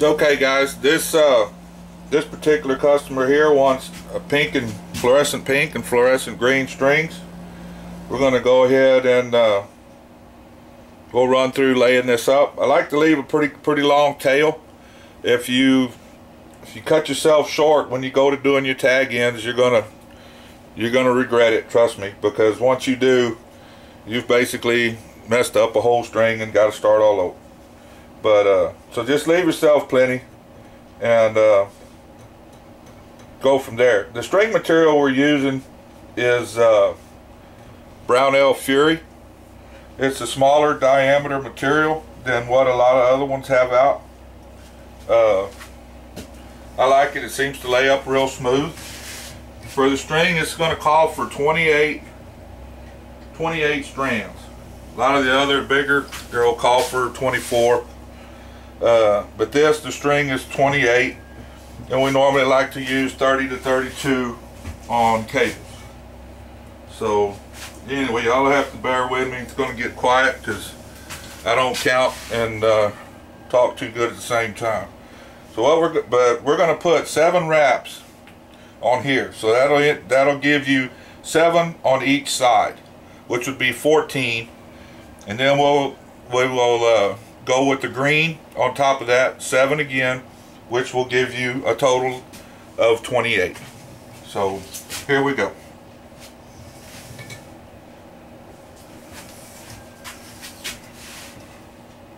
Okay guys, this particular customer here wants a fluorescent pink and fluorescent green strings. We're going to go ahead and we'll run through laying this up. I like to leave a pretty long tail. If you cut yourself short when you go to doing your tag ends, you're gonna regret it, trust me, because once you do, you've basically messed up a whole string and got to start all over. But so just leave yourself plenty and go from there. The string material we're using is Brownell Fury. It's a smaller diameter material than what a lot of other ones have out. I like it. It seems to lay up real smooth. For the string, it's going to call for 28 strands. A lot of the other bigger, they'll call for 24. But the string is 28, and we normally like to use 30 to 32 on cables. So anyway, y'all have to bear with me. It's going to get quiet because I don't count and talk too good at the same time. So we're going to put 7 wraps on here. So that'll give you 7 on each side, which would be 14. And then we will go with the green on top of that, 7 again, which will give you a total of 28. So here we go.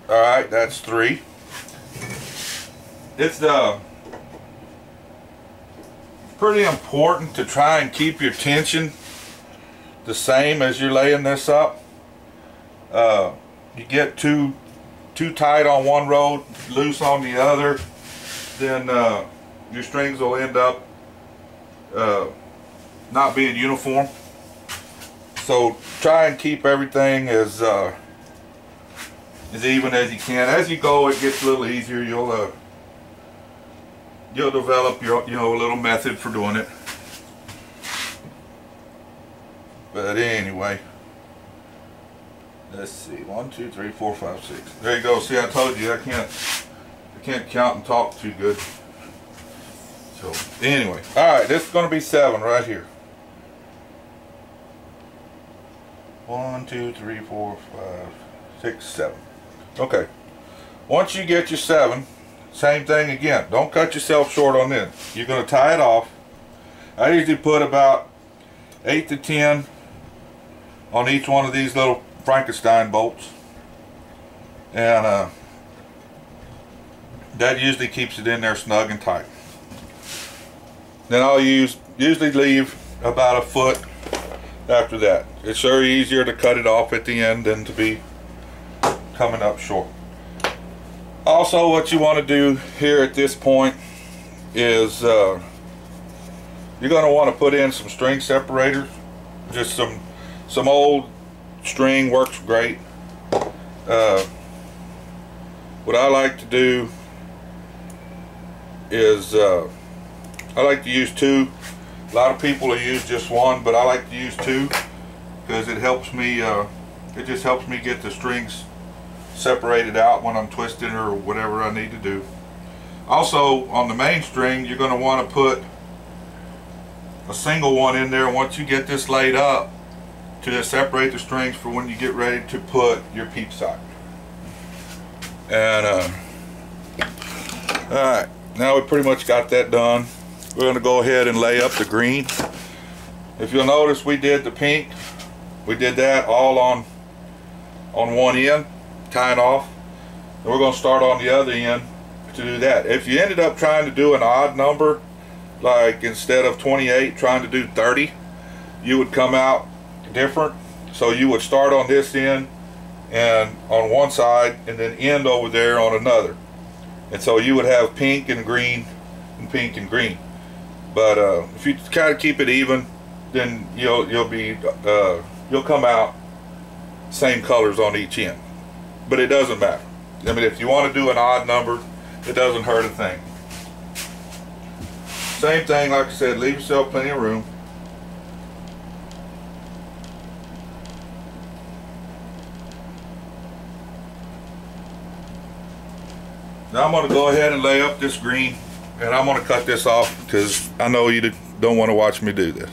Alright, that's 3. It's pretty important to try and keep your tension the same as you're laying this up. You get too tight on one road, loose on the other, then your strings will end up not being uniform. So try and keep everything as even as you can. As you go, it gets a little easier. You'll develop your a little method for doing it. But anyway, let's see, 1 2 3 4 5 6. There you go. See, I told you I can't count and talk too good. So anyway, all right, this is going to be 7 right here. 1 2 3 4 5 6 7. Okay. Once you get your 7, same thing again. Don't cut yourself short on this. You're going to tie it off. I usually put about 8 to 10 on each one of these little Frankenstein bolts, and that usually keeps it in there snug and tight. Then I'll usually leave about a foot after that. It's sure easier to cut it off at the end than to be coming up short. Also, what you want to do here at this point is you're going to want to put in some string separators. Just some old string works great. What I like to do is I like to use 2. A lot of people will use just 1, but I like to use 2 because it helps me. It just helps me get the strings separated out when I'm twisting or whatever I need to do. Also, on the main string, you're going to want to put a single one in there once you get this laid up to separate the strings for when you get ready to put your peep socket. And alright, now we pretty much got that done. We're going to go ahead and lay up the green. If you'll notice, we did the pink. We did that all on one end, tying off. And we're going to start on the other end to do that. If you ended up trying to do an odd number, like instead of 28 trying to do 30, you would come out different. So you would start on this end and on one side and then end over there on another, and so you would have pink and green and pink and green. But if you kind of keep it even, then you'll come out same colors on each end. But it doesn't matter. I mean, if you want to do an odd number, it doesn't hurt a thing. Same thing, like I said, leave yourself plenty of room. Now I'm going to go ahead and lay up this green, and I'm going to cut this off because I know you don't want to watch me do this.